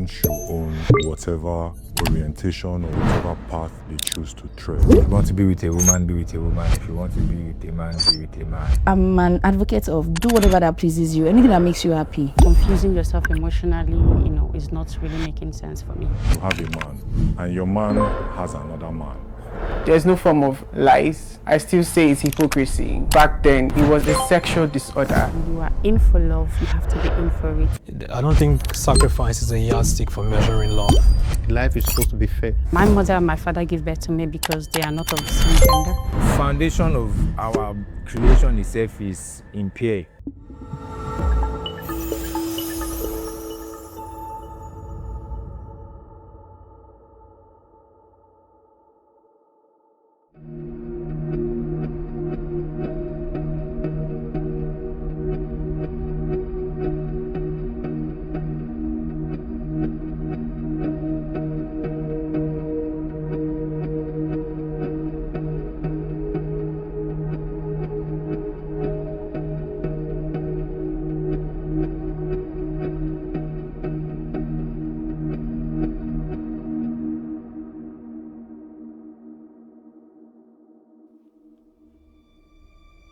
should own whatever orientation or whatever path they choose to tread. If you want to be with a woman, be with a woman. If you want to be with a man, be with a man. I'm an advocate of do whatever that pleases you, anything that makes you happy. Confusing yourself emotionally, is not really making sense for me. You have a man, and your man has another man. There's no form of lies. I still say it's hypocrisy. Back then, it was a sexual disorder. You are in for love, you have to be in for it. I don't think sacrifice is a yardstick for measuring love. Life is supposed to be fair. My mother and my father give birth to me because they are not of the same gender. The foundation of our creation itself is impure.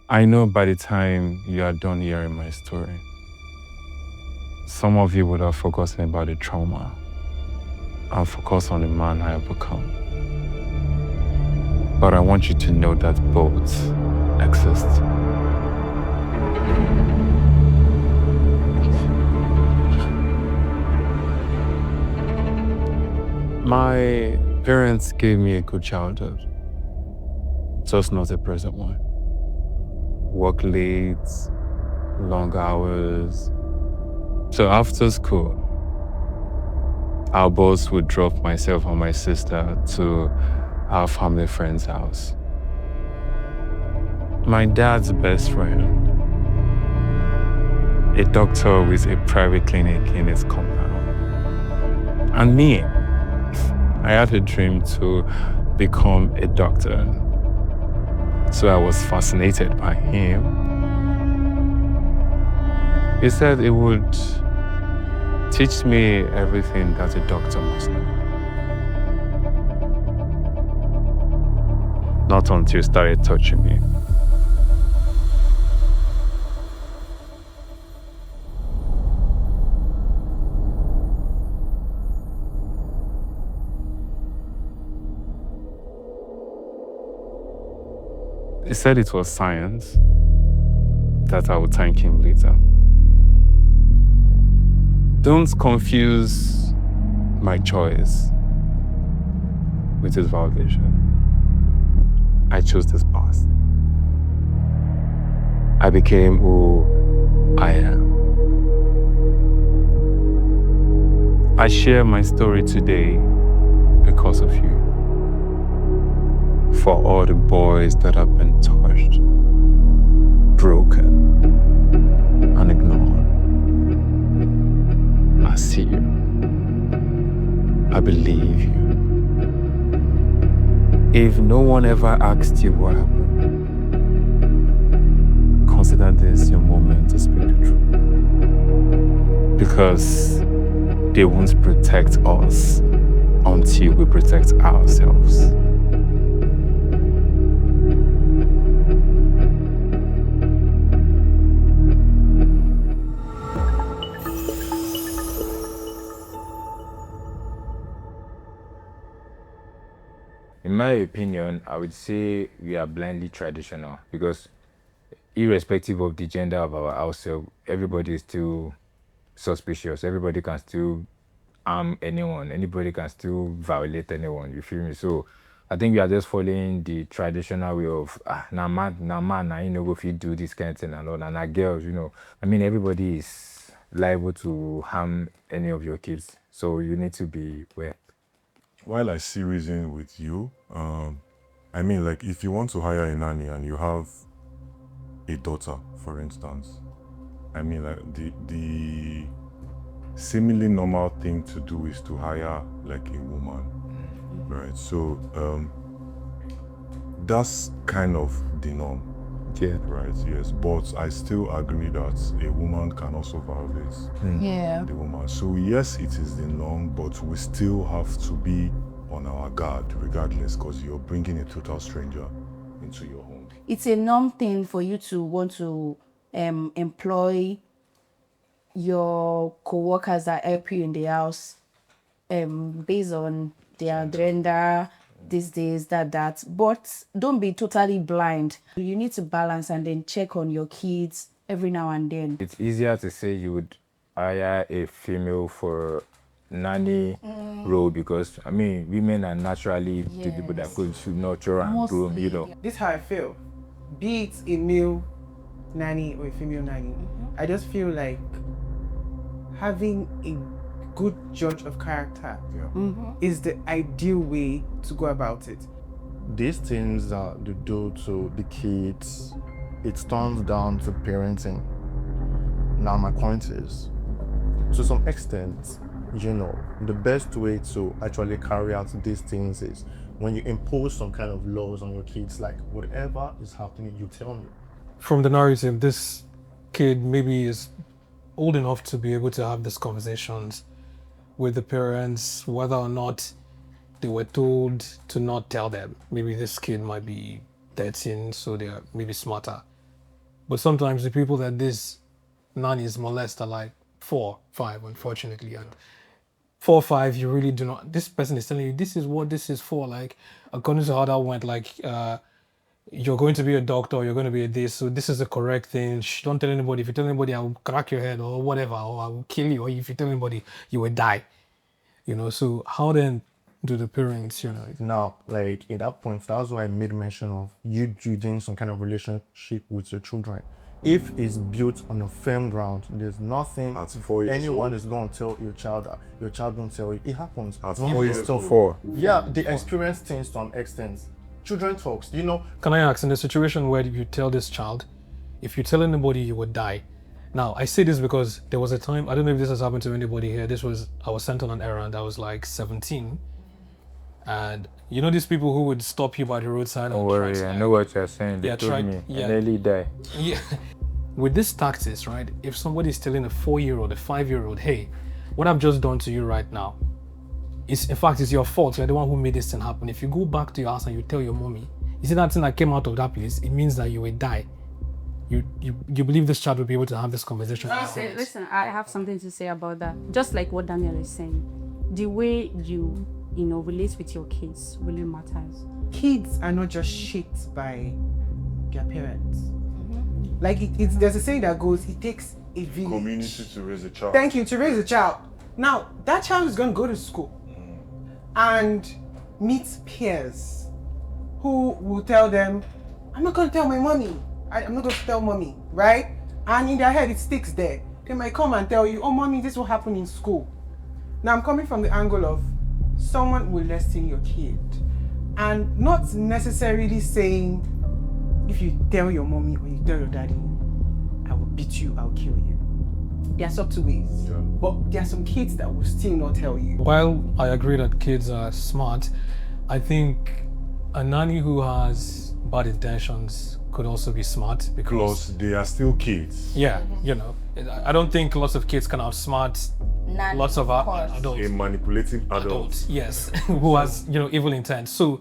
I know by the time you are done hearing my story, some of you would have forgotten about the trauma and focused on the man I have become. But I want you to know that both exist. My parents gave me a good childhood, just not a present one. Work late, long hours. So after school, our boss would drop myself and my sister to our family friend's house. My dad's best friend, a doctor with a private clinic in his compound. And me, I had a dream to become a doctor. So I was fascinated by him. He said it would teach me everything that a doctor must know. Not until he started touching me. He said it was science, that I would thank him later. Don't confuse my choice with his validation. I chose this path. I became who I am. I share my story today because of you. For all the boys that have been touched, broken, and ignored. I see you. I believe you. If no one ever asked you what happened, consider this your moment to speak the truth. Because they won't protect us until we protect ourselves. In my opinion, I would say we are blindly traditional because irrespective of the gender of our household, everybody is still suspicious. Everybody can still harm anyone. Anybody can still violate anyone. You feel me? So I think we are just following the traditional way of man, if you do this kind of thing and all. And our girls, everybody is liable to harm any of your kids. So you need to be aware. While I see reason with you, if you want to hire a nanny and you have a daughter, for instance, the seemingly normal thing to do is to hire like a woman, right? So that's kind of the norm. Yeah. Right, yes. But I still agree that a woman can also violate Yeah. the woman. So yes, it is the norm, but we still have to be on our guard regardless, because you're bringing a total stranger into your home. It's a norm thing for you to want to employ your co-workers that help you in the house based on their gender, this, that. But don't be totally blind. You need to balance and then check on your kids every now and then. It's easier to say you would hire a female for nanny role because, I mean, women are naturally the people that go to nurture and groom, you know. This is how I feel. Be it a male nanny or a female nanny, I just feel like having a good judge of character is the ideal way to go about it. These things that they do to the kids, it turns down to parenting. Now my point is, to some extent, you know, the best way to actually carry out these things is when you impose some kind of laws on your kids, like whatever is happening, you tell me. From the narrative, this kid maybe is old enough to be able to have these conversations with the parents, whether or not they were told to not tell them. Maybe this kid might be 13, so they're maybe smarter. But sometimes the people that this nannies molest are like 4, 5, unfortunately. And 4, 5, you really do not. This person is telling you this is what this is for. Like, according to how that went, like, you're going to be a doctor, you're going to be a this, so this is the correct thing. Shh, don't tell anybody. If you tell anybody, I will crack your head or whatever, or I will kill you. Or if you tell anybody, you will die. You know, so how then do the parents, you know? Now, like in that point, that's why I made mention of you doing some kind of relationship with your children. If it's built on a firm ground, there's nothing anyone is going to tell your child that your child don't tell you. It happens. At When 4 we years still old. 4. Yeah, they experience things to an extent. Children talks, you know. Can I ask, in a situation where you tell this child, if you tell anybody, you would die. Now, I say this because there was a time, I don't know if this has happened to anybody here. I was sent on an errand. I was like 17. And you know these people who would stop you by the roadside? Don't worry, I know what you're saying. They told me. I nearly die. Yeah. With this tactics, right? If somebody's telling a 4-year-old, a 5-year-old, hey, what I've just done to you right now, in fact, it's your fault. You're the one who made this thing happen. If you go back to your house and you tell your mommy, you see that thing that came out of that place, it means that you will die. You believe this child will be able to have this conversation? Listen, I have something to say about that. Just like what Daniel is saying, the way you relate with your kids really matters. Kids are not just shaped by their parents. Like there's a saying that goes, it takes a village. Community to raise a child. Thank you, to raise a child. Now, that child is going to go to school and meet peers who will tell them, I'm not going to tell my mommy. I'm not going to tell mommy, right? And in their head, it sticks there. They might come and tell you, oh, mommy, this will happen in school. Now, I'm coming from the angle of someone molesting your kid and not necessarily saying, if you tell your mommy or you tell your daddy, I will beat you, I'll kill you. There are subtle ways, but there are some kids that will still not tell you. While I agree that kids are smart, I think a nanny who has bad intentions could also be smart because Plus, they are still kids. yeah, I don't think lots of kids can outsmart lots of adults. A manipulative adult. Yes, who has evil intent. So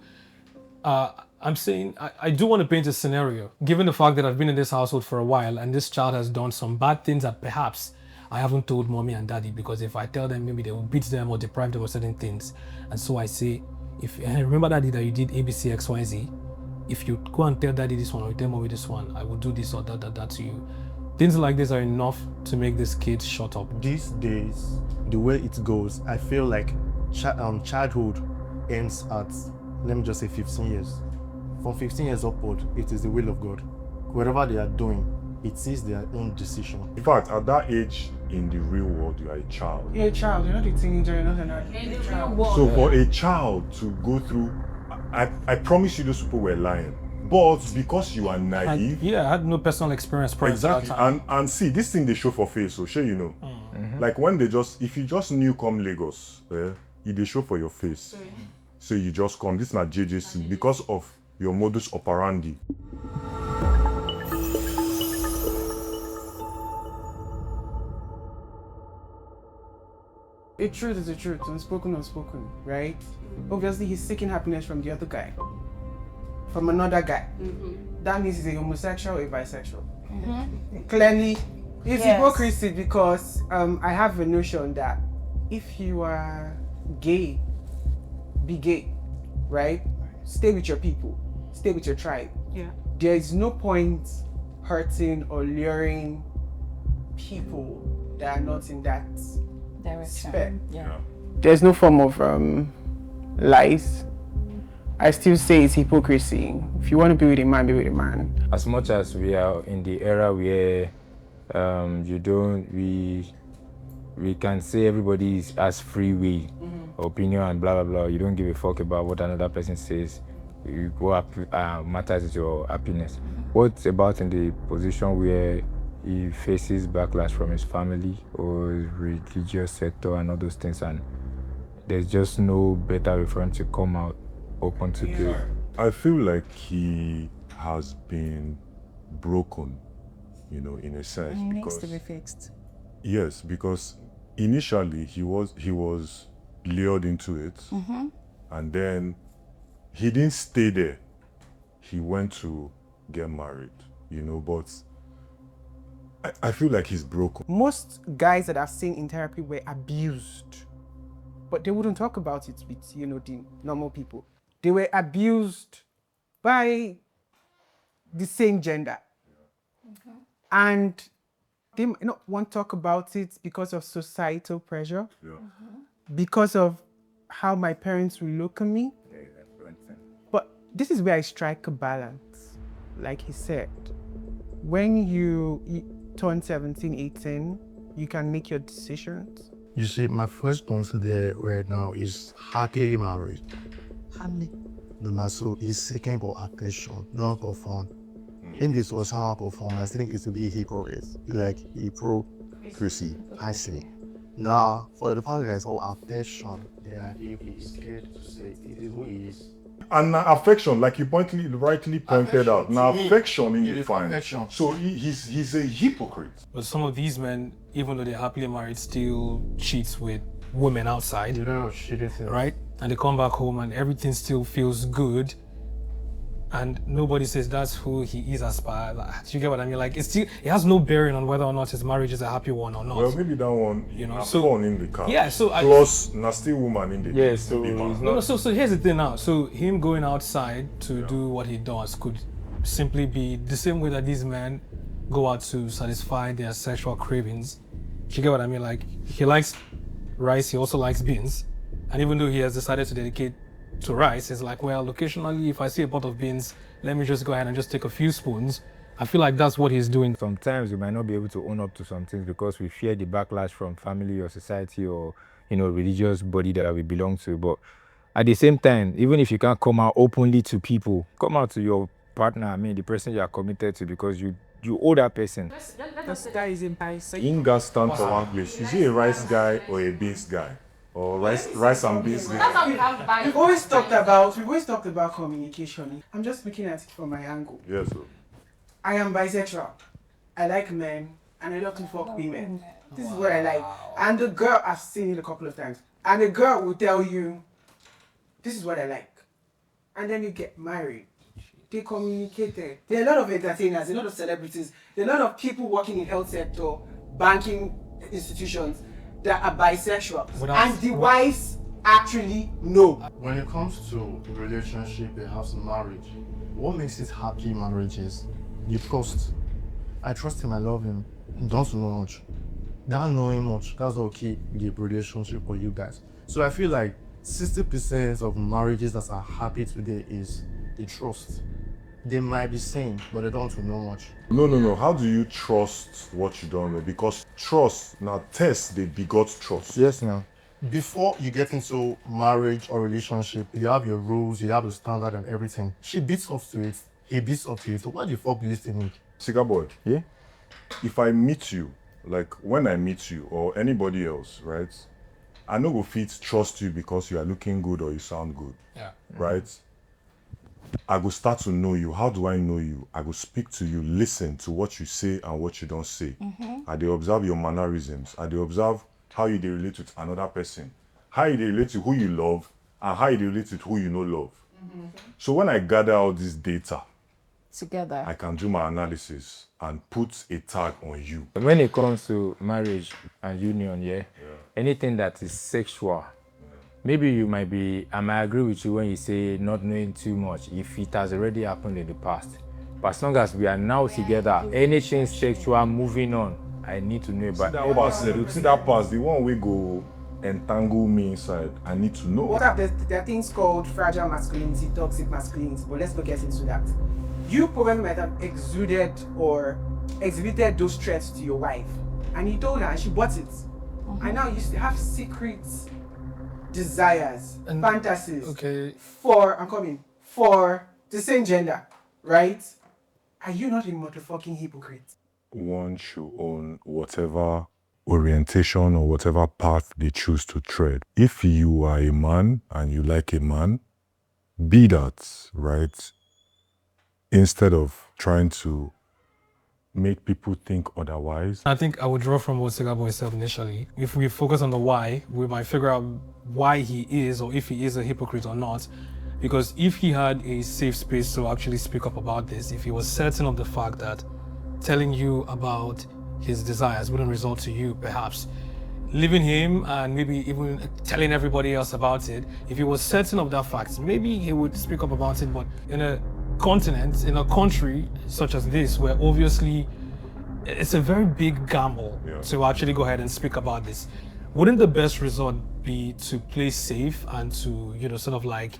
I'm saying I do want to paint a scenario, given the fact that I've been in this household for a while and this child has done some bad things that perhaps I haven't told mommy and daddy, because if I tell them, maybe they will beat them or deprive them of certain things. And so I say, if remember daddy that you did ABC XYZ, if you go and tell daddy this one or you tell mommy this one, I will do this or that to you. Things like this are enough to make this kid shut up. These days, the way it goes, I feel like childhood ends at, let me just say 15 years. From 15 years upward, it is the will of God. Whatever they are doing, it is their own decision. In fact, at that age, in the real world, you are a child. You're a child, you're not a teenager, you're not an adult. So for a child to go through, I promise you those people were lying. But because you are naive. I had no personal experience prior to that Exactly. time. And see, this thing they show for face, so sure you know. Like when if you just knew come Lagos, they show for your face. So you just come, this is not JJC because of your modus operandi. A truth is a truth, unspoken, right? Obviously, he's seeking happiness from the other guy, from another guy. That means he's a homosexual or a bisexual. Clearly, it's hypocrisy because I have a notion that if you are gay, be gay, right? Stay with your people, stay with your tribe. Yeah. There is no point hurting or luring people that are not in that spec. Yeah. There's no form of lies. I still say it's hypocrisy. If you want to be with a man, be with a man. As much as we are in the era where we can say everybody has free will, opinion and blah blah blah. You don't give a fuck about what another person says. What matters is your happiness. What about in the position where he faces backlash from his family or his religious sector and all those things, and there's just no better way for him to come out open to the... I feel like he has been broken, you know, in a sense. It needs because, to be fixed. yes, because initially he was lured into it, and then he didn't stay there. He went to get married, you know, but I feel like he's broken. Most guys that I've seen in therapy were abused, but they wouldn't talk about it with, you know, the normal people. They were abused by the same gender. And they might not want to talk about it because of societal pressure, because of how my parents will look at me. But this is where I strike a balance. Like he said, when you turn 17, 18, you can make your decisions. You see, my first answer there right now is happily married. The muscle is seeking for attention, not for fun. In this was how for fun, I think it's to be hypocrite, like hypocrisy, I say. Now, for the part guys, all affection, they are scared to say it is who it is. And now affection, like you rightly pointed out, now affection in the fine. Affection. So he's a hypocrite. But some of these men, even though they're happily married, still cheats with women outside, You know, shit is right? And they come back home and everything still feels good. And nobody says that's who he is as per. Like, do you get what I mean? Like, it has no bearing on whether or not his marriage is a happy one or not. Well, maybe that one, You know, na so- fun in the car. Yeah, so plus nasty woman in the Yeah, so big man. he's No, so here's the thing now. So him going outside to do what he does could simply be the same way that these men go out to satisfy their sexual cravings. You get what I mean? Like, he likes rice, he also likes beans. And even though he has decided to dedicate to rice, it's like, well, occasionally if I see a pot of beans, let me just go ahead and just take a few spoons. I feel like that's what he's doing. Sometimes we might not be able to own up to some things because we fear the backlash from family or society or, you know, religious body that we belong to. But at the same time, even if you can't come out openly to people, come out to your partner, I mean, the person you are committed to, because you owe that person. This guy is in bisexual. Inga stand for one place. Is he a rice guy or a beans guy? Or rice and beans guy? We've always talked about communication. I'm just looking at it from my angle. Yes, sir. I am bisexual. I like men and I love to fuck women. This is what I like. And the girl, I've seen it a couple of times. And the girl will tell you, this is what I like. And then you get married. They communicated. There are a lot of entertainers, a lot of celebrities, there are a lot of people working in health sector, banking institutions that are bisexual. And the wives actually know. When it comes to relationship, perhaps marriage, what makes it happy marriage is the trust. I trust him, I love him. He doesn't know much. That knowing much, that's what keep the relationship for you guys. So I feel like 60% of marriages that are happy today is the trust. They might be sane, but they don't know much. No. How do you trust what you don't know? Because trust, now test, they begot trust. Yes, now. Before you get into marriage or relationship, you have your rules, you have the standard and everything. She beats up to it, he beats up to it. So why the fuck do you still need? Cigar boy, Yeah? if I meet you, like when I meet you or anybody else, right? I no go fit trust you because you are looking good or you sound good. Yeah. Right? I go start to know you. How do I know you? I go speak to you, listen to what you say and what you don't say. I dey observe your mannerisms. I dey observe how you dey relate with another person, how you dey relate to who you love, and how you dey relate with who you no love. So when I gather all this data, Together. I can do my analysis and put a tag on you. When it comes to marriage and union, anything that is sexual, maybe you might be, I might agree with you when you say not knowing too much if it has already happened in the past. But as long as we are now together, anything sexual moving on, I need to know about that pass, the one we go entangle me inside, I need to know. There are things called fragile masculinity, toxic masculinity, but let's not get into that. You probably might have exuded or exhibited those traits to your wife, and you told her and she bought it. And now you still have secret desires, And- fantasies Okay. for the same gender, right? Are you not a motherfucking hypocrite? One should own whatever orientation or whatever path they choose to tread. If you are a man and you like a man, be that, right? Instead of trying to make people think otherwise. I think I would draw from what Sigabo said initially. If we focus on the why, we might figure out why he is or if he is a hypocrite or not. Because if he had a safe space to actually speak up about this, if he was certain of the fact that telling you about his desires wouldn't result to you, perhaps leaving him and maybe even telling everybody else about it, if he was certain of that fact, maybe he would speak up about it. But in a continent, in a country such as this, where obviously it's a very big gamble to actually go ahead and speak about this, wouldn't the best resort be to play safe and to, sort of like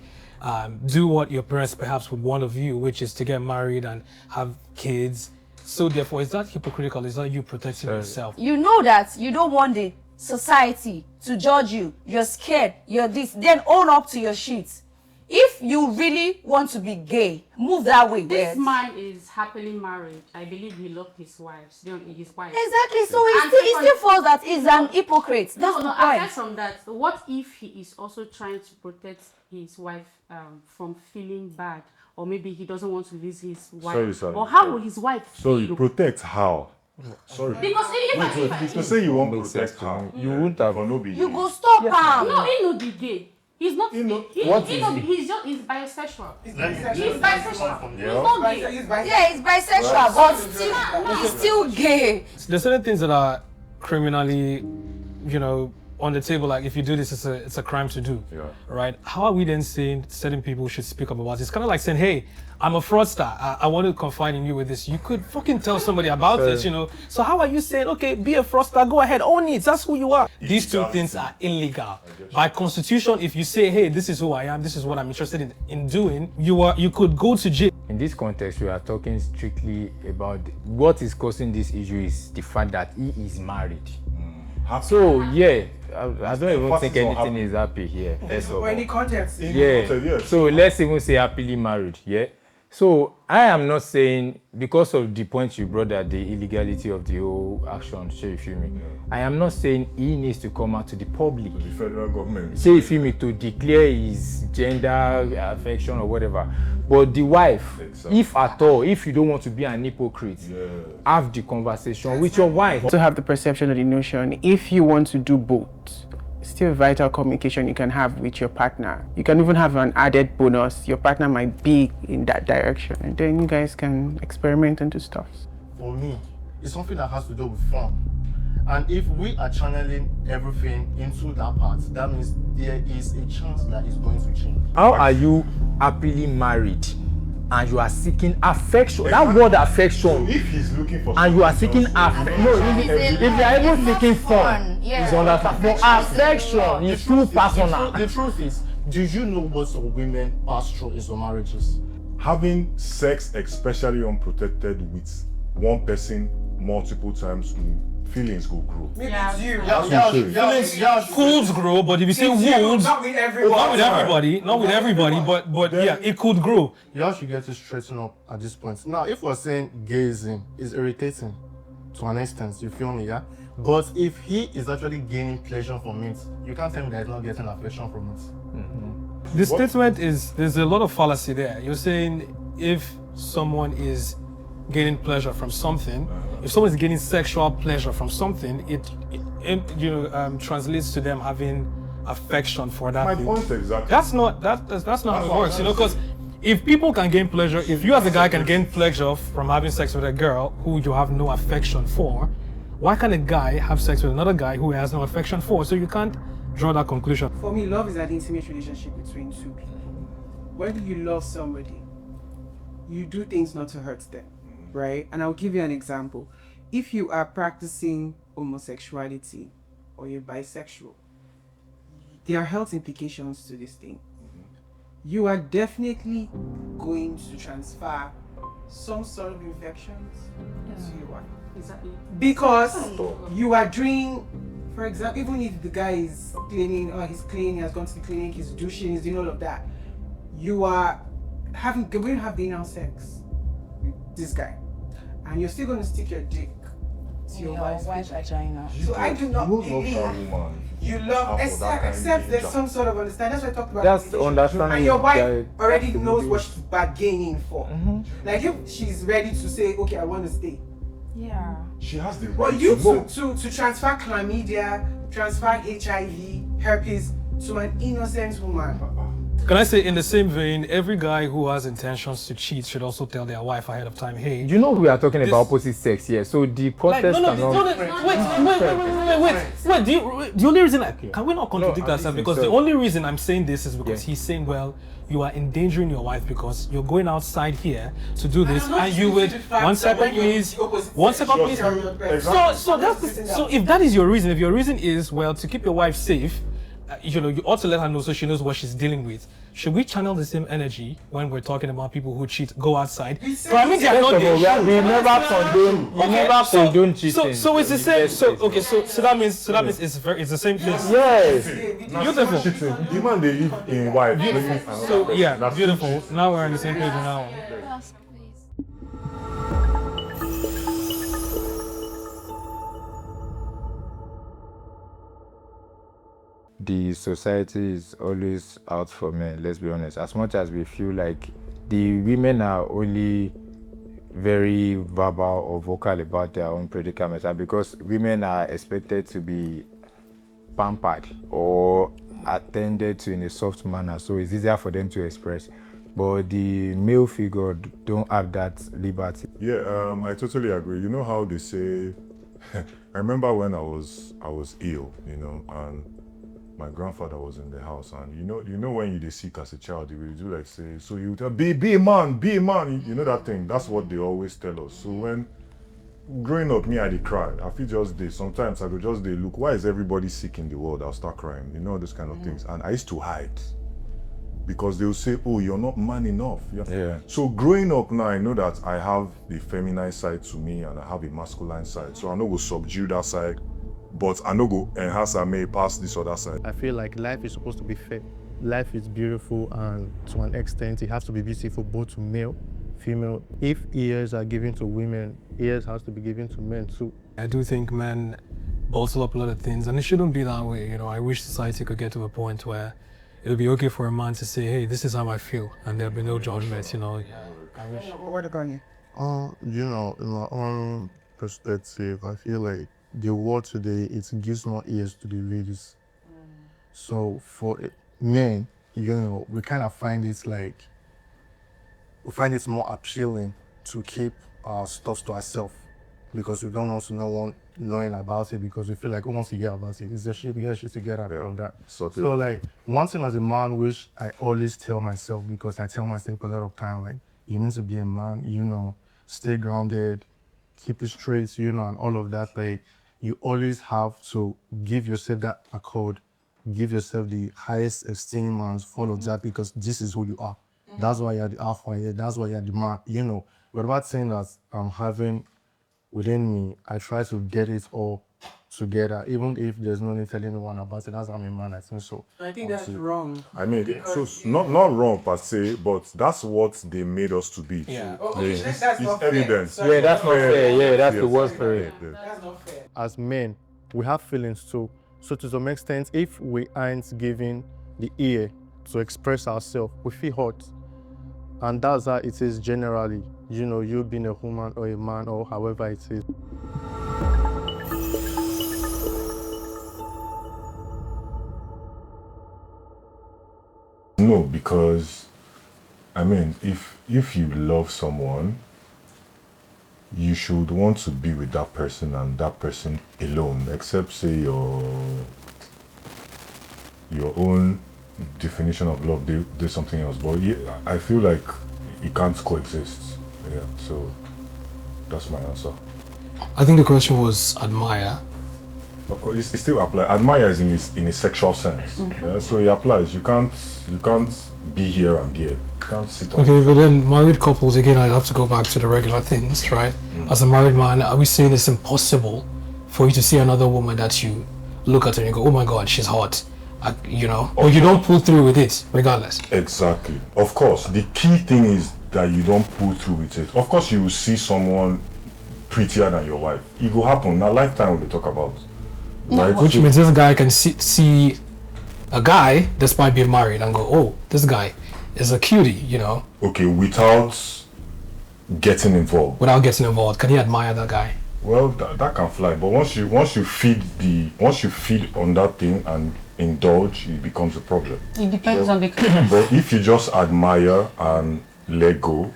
do what your parents perhaps would want of you, which is to get married and have kids? So therefore, is that hypocritical? Is that you protecting yourself? You know that you don't want the society to judge you. You're scared. You're this. Then own up to your shit. If you really want to be gay, move that way. This man is happily married. I believe he loved his wives. His wife. Exactly. So he still falls that he's an hypocrite. That's the No, point. aside from that, what if he is also trying to protect his wife from feeling bad, or maybe he doesn't want to lose his wife? Sorry. Or how will his wife Sorry, feel? protect how? Sorry. Because if You say you won't protect her. You won't have. But no be You go stop him. no, he no be gay. He's not. He's bisexual. He's bisexual. He's not gay. Yeah, he's bisexual, but still, he's still gay. There's certain things that are criminally, on the table. Like if you do this, it's a crime to do. Yeah. Right? How are we then saying certain people should speak up about it? It's kind of like saying, hey, I'm a fraudster. I want to confide in you with this. You could fucking tell somebody about this, So how are you saying, okay, be a fraudster, go ahead, own it. That's who you are. These two things are illegal. By constitution, if you say, hey, this is who I am, this is what I'm interested in doing, you could go to jail. In this context, we are talking strictly about what is causing this issue is the fact that he is married. So I don't even think anything is happy here. For any context. So let's even say happily married. So I am not saying, because of the point you brought at the illegality of the whole action, say you feel me. I am not saying he needs to come out to the public. The federal government. Say you feel me, to declare his gender affection or whatever. But the wife, if at all, if you don't want to be an hypocrite, have the conversation with your wife. To have the perception of the notion, if you want to do both, still vital communication you can have with your partner. You can even have an added bonus. Your partner might be in that direction, and then you guys can experiment and do stuff. For me, it's something that has to do with fun. And if we are channeling everything into that part, that means there is a chance that it's going to change. How are you happily married and you are seeking affection? That word affection. If he's looking for And you are seeking affection. No, if you are even seeking fun, it's understand. For affection, it's too personal. The truth is, do you know what some women pass through in some marriages? having sex, especially unprotected with one person multiple times, feelings will grow. Maybe it's you. Colds grow, but if you say wounds, Not with everyone. not with everybody, but yeah, it could grow. Y'all should get to straighten up at this point. Now, if we're saying gazing is irritating to an extent, you feel me, yeah? But if he is actually gaining pleasure from it, you can't tell me that he's not getting affection from it. The statement is, there's a lot of fallacy there. You're saying if someone is gaining pleasure from something, if someone is gaining sexual pleasure from something, translates to them having affection for that My thing. point exactly. That's not how it works, because if people can gain pleasure, if you as a guy can gain pleasure from having sex with a girl who you have no affection for, why can't a guy have sex with another guy who he has no affection for? So you can't draw that conclusion. For me, love is an intimate relationship between two people. When you love somebody, you do things not to hurt them, right? And I'll give you an example. If you are practicing homosexuality or you're bisexual, there are health implications to this thing. You are definitely going to transfer some sort of infections to your wife. Exactly. Because you are doing, for example, even if the guy is cleaning, he's clean, he has gone to the clinic, he's douching, he's doing all of that, you are going to have the anal sex with this guy, and you're still going to stick your dick to your wife's vagina. So I do not believe you love, except there's some sort of understanding. That's what I talked about. That's understanding. And your wife that already knows what she's bargaining for. Like if she's ready to say, okay, I want to stay. Yeah. She has the right But you to know. to transfer chlamydia, transfer HIV, herpes to an innocent woman. Can I say, in the same vein, every guy who has intentions to cheat should also tell their wife ahead of time, hey. You know we are talking about opposite sex here, so the context cannot. Wait. The only reason can we not contradict No, ourselves? Because the only reason I'm saying this is because he's saying, well, you are endangering your wife because you're going outside here to do this, and you would. One second, please. So if that is your reason, if your reason is, well, to keep your wife safe, you ought to let her know so she knows what she's dealing with. Should we channel the same energy when we're talking about people who cheat, go outside? But I mean, they are not there. We never condone cheating. So it's the same. So that means it's the same place. Yes. Beautiful. The man they live in wife. So yeah, beautiful. Now we're on the same page now. The society is always out for men, let's be honest. As much as we feel like the women are only very verbal or vocal about their own predicaments, and because women are expected to be pampered or attended to in a soft manner, so it's easier for them to express. But the male figure don't have that liberty. Yeah, I totally agree. You know how they say, I remember when I was ill, and my grandfather was in the house, and you know when you get sick as a child, they will do like say, so you tell be a man, you know that thing. That's what they always tell us. So when growing up, me I dey cry. I feel just day. Sometimes I go just day look, why is everybody sick in the world? I'll start crying. Those kind of things. And I used to hide because they'll say, oh, you're not man enough. Yeah. So growing up now, I know that I have the feminine side to me and I have a masculine side. So I know go subdue that side, but I know go enhance and may pass this other side. I feel like life is supposed to be fair. Life is beautiful, and to an extent, it has to be beautiful both to male, female. If ears are given to women, ears has to be given to men too. I do think men bottle up a lot of things, and it shouldn't be that way. I wish society could get to a point where it'll be okay for a man to say, hey, this is how I feel, and there'll be no judgment, I wish. What are you? In my own perspective, I feel like the world today, it gives more ears to the ladies. So for men, we kind of find it more appealing to keep our stuff to ourselves, because we don't want no one knowing about it, because we feel like once you get about it, it's the shit, we get shit to get out of that. So like one thing as a man, which I always tell myself, because I tell myself a lot of time, like you need to be a man, stay grounded, keep it straight, and all of that. Like you always have to give yourself that accord, give yourself the highest esteem and follow that, because this is who you are. That's why you're the alpha, that's why you're the man, Without saying that I'm having within me, I try to get it all together, even if there's no need telling anyone about it. That's how I'm a man, I think so. I think that's wrong. I mean, so it's not wrong per se, but that's what they made us to be. Yeah. It's That's not fair. evidence. Yeah, that's not fair. Yeah, that's the worst for it. That's not fair. As men, we have feelings too. So to some extent, if we aren't given the ear to express ourselves, we feel hurt. And that's how it is generally, you being a woman or a man or however it is. no, because I mean, if you love someone, you should want to be with that person and that person alone, except say your own definition of love, there's something else. But yeah, I feel like it can't coexist. Yeah, so that's my answer. I think the question was admire. Of course, it still applies. Admire is in a sexual sense. Yeah, so it applies. You can't be here and there. You can't sit on. Okay, but then married couples, again, I have to go back to the regular things, right? As a married man, are we saying it's impossible for you to see another woman that you look at her and you go, oh my God, she's hot, you know? Or you don't pull through with it, regardless. Exactly. Of course, the key thing is that you don't pull through with it. Of course, you will see someone prettier than your wife. It will happen. Now, lifetime we talk about. Right? Which means this guy can see a guy despite being married and go, oh, this guy is a cutie, you know? Okay, without getting involved. Without getting involved, can he admire that guy? Well, that can fly. But once you feed on that thing and indulge, it becomes a problem. It depends on the But if you just admire and let go,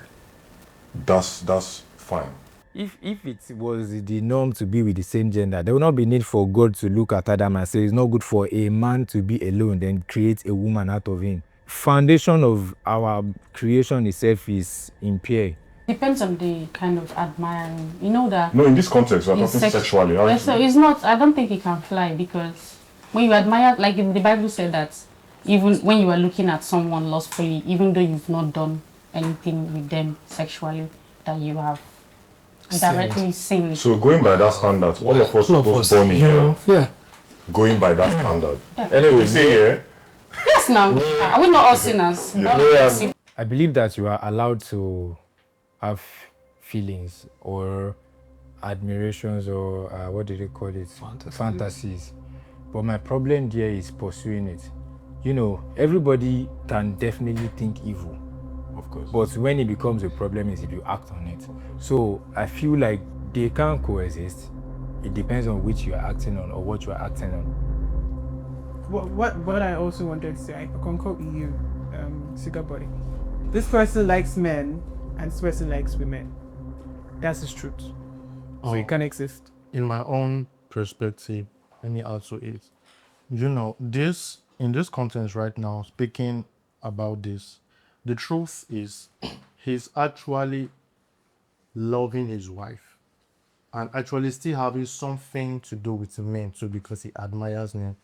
that's fine. If it was the norm to be with the same gender, there will not be need for God to look at Adam and say it's not good for a man to be alone, then create a woman out of him. Foundation of our creation itself is impaired. Depends on the kind of admiring. You know that. No, in this context, we're talking sexually. Right? So it's not. I don't think it can fly, because when you admire, like the Bible said that even when you are looking at someone lustfully, even though you've not done anything with them sexually, that you have directly sinned. So going by that standard, all of us was born in here. Yeah. Going by that standard. Anyway, say yeah. Yes, now are we not all sinners? Yeah. I believe that you are allowed to have feelings or admirations or what do they call it? Fantasies. But my problem there is pursuing it. You know, everybody can definitely think evil. Of course. But when it becomes a problem is if you act on it. So I feel like they can't coexist. It depends on which you are acting on or what you are acting on. What I also wanted to say, I concur with you, Sugar Body. This person likes men and this person likes women. That's his truth. So it can exist. In my own perspective, let me add to it. You know, in this context right now, speaking about this, the truth is he's actually loving his wife and actually still having something to do with the men too, because he admires them.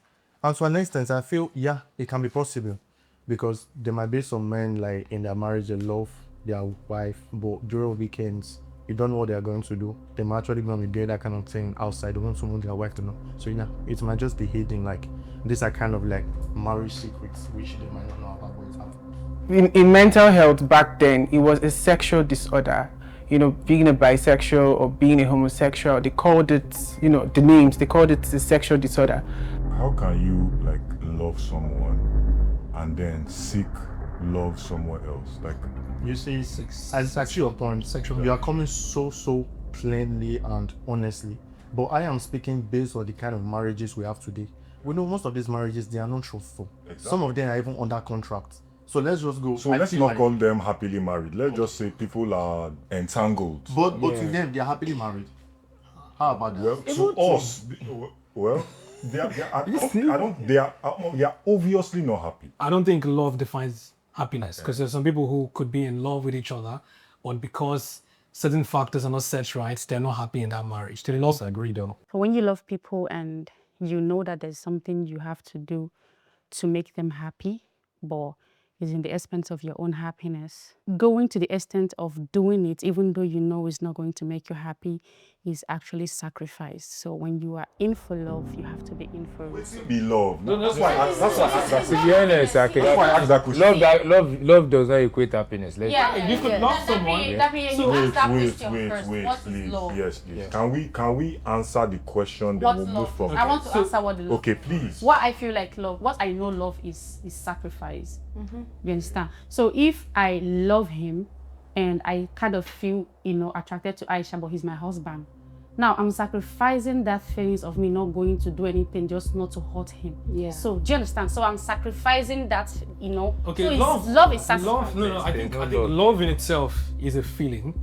And to an extent, I feel, yeah, it can be possible, because there might be some men, like in their marriage, they love their wife, but during weekends, you don't know what they're going to do. They might actually going to be doing that kind of thing outside. They want someone their wife to know. So, you know, it might just be hidden. Like, these are kind of like marriage secrets, which they might not know about what is happening. In mental health back then, it was a sexual disorder. You know, being a bisexual or being a homosexual, they called it, you know, the names, they called it a sexual disorder. How can you like love someone and then seek love somewhere else? Like, you see, as actually your point, sexual, you are coming so plainly and honestly. But I am speaking based on the kind of marriages we have today. We know most of these marriages, they are not truthful. Exactly. Some of them are even under contract. So let's just go. So let's not call them happily married. Let's just say people are entangled. But to them, they are happily married. How about that? Well, to us, well, they are obviously not happy. I don't think love defines happiness, because there's some people who could be in love with each other, but because certain factors are not set right, they're not happy in that marriage. They also agree though. So when you love people and you know that there's something you have to do to make them happy, but is in the expense of your own happiness, going to the extent of doing it, even though you know it's not going to make you happy, is actually sacrifice. So when you are in for love, you have to be in for it. Be love. No, that's why I asked that. To be honest, that's why I asked that question. Love does not equate happiness. You could love someone. Wait, please. Yes, please. Yeah. Can we answer the question? Then we'll move from. I want to answer what the love. Okay, please. What I feel like love, what I know love is sacrifice. You understand? So if I love him and I kind of feel, attracted to Aisha, but he's my husband, Now I'm sacrificing that feelings of me not going to do anything just not to hurt him. Yeah. So do you understand? So I'm sacrificing that, Okay, so love is sacrifice. No, I think love in itself is a feeling.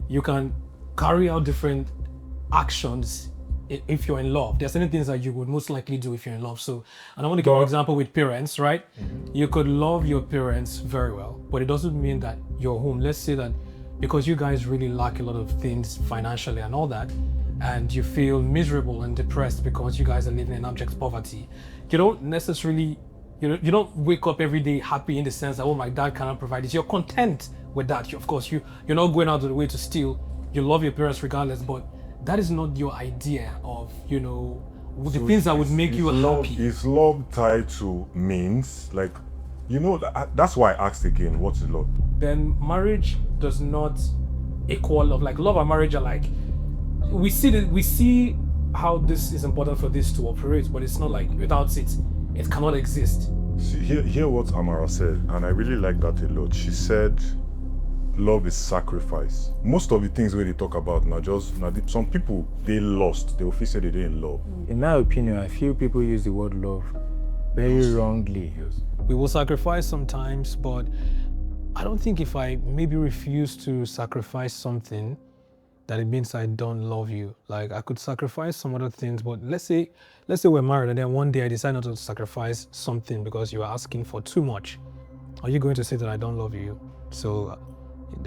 You can carry out different actions if you're in love. There's certain things that you would most likely do if you're in love. So, and I want to give an example with parents, right? You could love your parents very well, but it doesn't mean that you're home. Let's say that because you guys really lack a lot of things financially and all that, and you feel miserable and depressed because you guys are living in abject poverty, you don't necessarily, you don't wake up every day happy in the sense that, oh, my dad cannot provide this. You're content with that. Of course, you're not going out of the way to steal. You love your parents regardless, but that is not your idea of, the things that would make you happy. Is love tied to means? Like, that's why I asked again, what is love? Then marriage does not equal love. Like love and marriage are like, we see how this is important for this to operate, but it's not like without it cannot exist. See, hear what Amara said, and I really like that a lot. She said, love is sacrifice. Most of the things where they talk about some people, they lost. They often say they didn't love. In my opinion, I feel people use the word love very wrongly. We will sacrifice sometimes, but I don't think if I maybe refuse to sacrifice something, that it means I don't love you. Like I could sacrifice some other things, but let's say we're married and then one day I decide not to sacrifice something because you are asking for too much. Are you going to say that I don't love you? So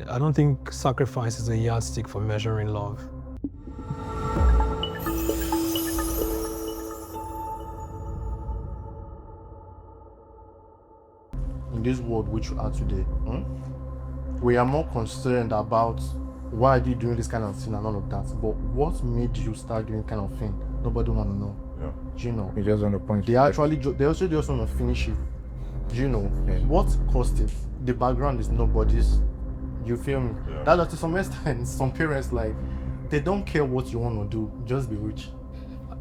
I don't think sacrifice is a yardstick for measuring love. In this world which you are today, we are more concerned about why are you doing this kind of thing and all of that. But what made you start doing kind of thing? Nobody want to know. Yeah. You know. You just want to point. They also just want to finish you. You know. Yeah. What caused it? The background is nobody's. You feel me? Yeah. That to some extent, some parents they don't care what you want to do. Just be rich.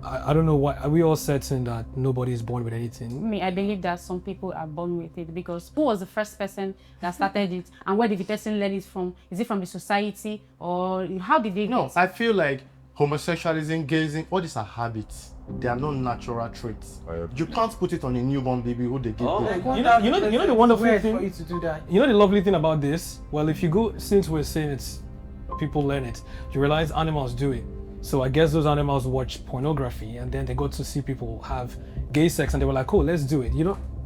I don't know why. Are we all certain that nobody is born with anything? I believe that some people are born with it, because who was the first person that started it, and where did the person learn it from? Is it from the society, or how did they No, get? I feel like homosexualism, gayism, all these are habits. They are not natural traits. You can't put it on a newborn baby who they give birth. You know the wonderful Weird thing. for you to do that. You know the lovely thing about this? Well, if you go, since we're saying it's people learn it, you realize animals do it. So I guess those animals watch pornography and then they got to see people have gay sex and they were like, oh, let's do it.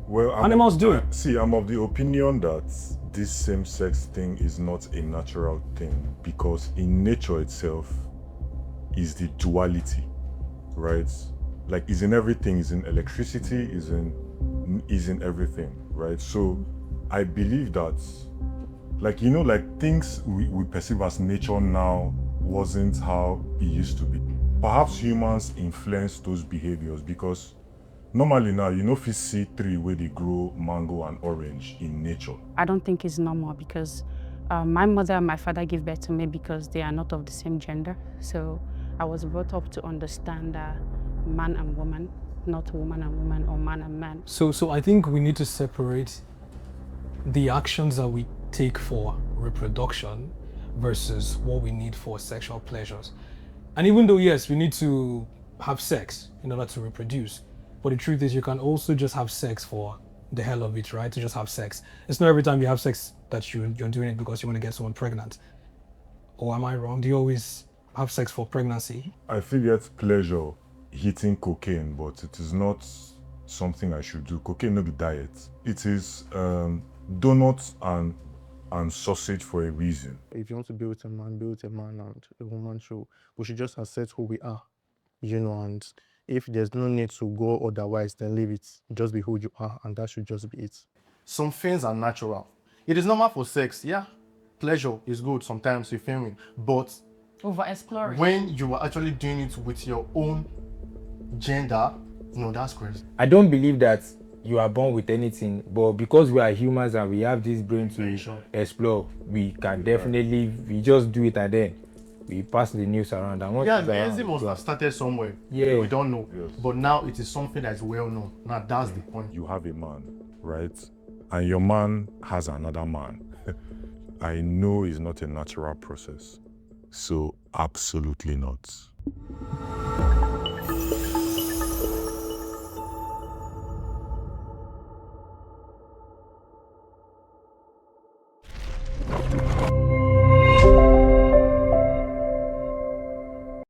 Well, animals do it. See, I'm of the opinion that this same-sex thing is not a natural thing, because in nature itself is the duality, right? Like, is in everything, is in electricity, is in everything, right? So I believe that, like, things we perceive as nature now wasn't how it used to be. Perhaps humans influence those behaviors, because normally now, if you see tree where they grow mango and orange in nature. I don't think it's normal, because my mother and my father gave birth to me because they are not of the same gender. So I was brought up to understand that man and woman, not woman and woman or man and man. So I think we need to separate the actions that we take for reproduction versus what we need for sexual pleasures. And even though, yes, we need to have sex in order to reproduce, but the truth is you can also just have sex for the hell of it, right? To just have sex. It's not every time you have sex that you're doing it because you want to get someone pregnant. Or am I wrong? Do you always have sex for pregnancy? I feel yet pleasure hitting cocaine, but it is not something I should do. Cocaine no be diet. It is donuts and sausage for a reason. If you want to be with a man, and a woman show. We should just accept who we are, and if there's no need to go otherwise, then leave it. Just be who you are, and that should just be it. Some things are natural. It is normal for sex, yeah. Pleasure is good sometimes, you feel me? But Over-exploring. when you are actually doing it with your own gender, that's crazy. I don't believe that you are born with anything, but because we are humans and we have this brain to explore, we can definitely, we just do it and then we pass the news around. And The enzyme must have started somewhere. Yeah. We don't know. Yes. But now it is something that is well known. Now that's the point. You have a man, right? And your man has another man. I know it's not a natural process. So absolutely not.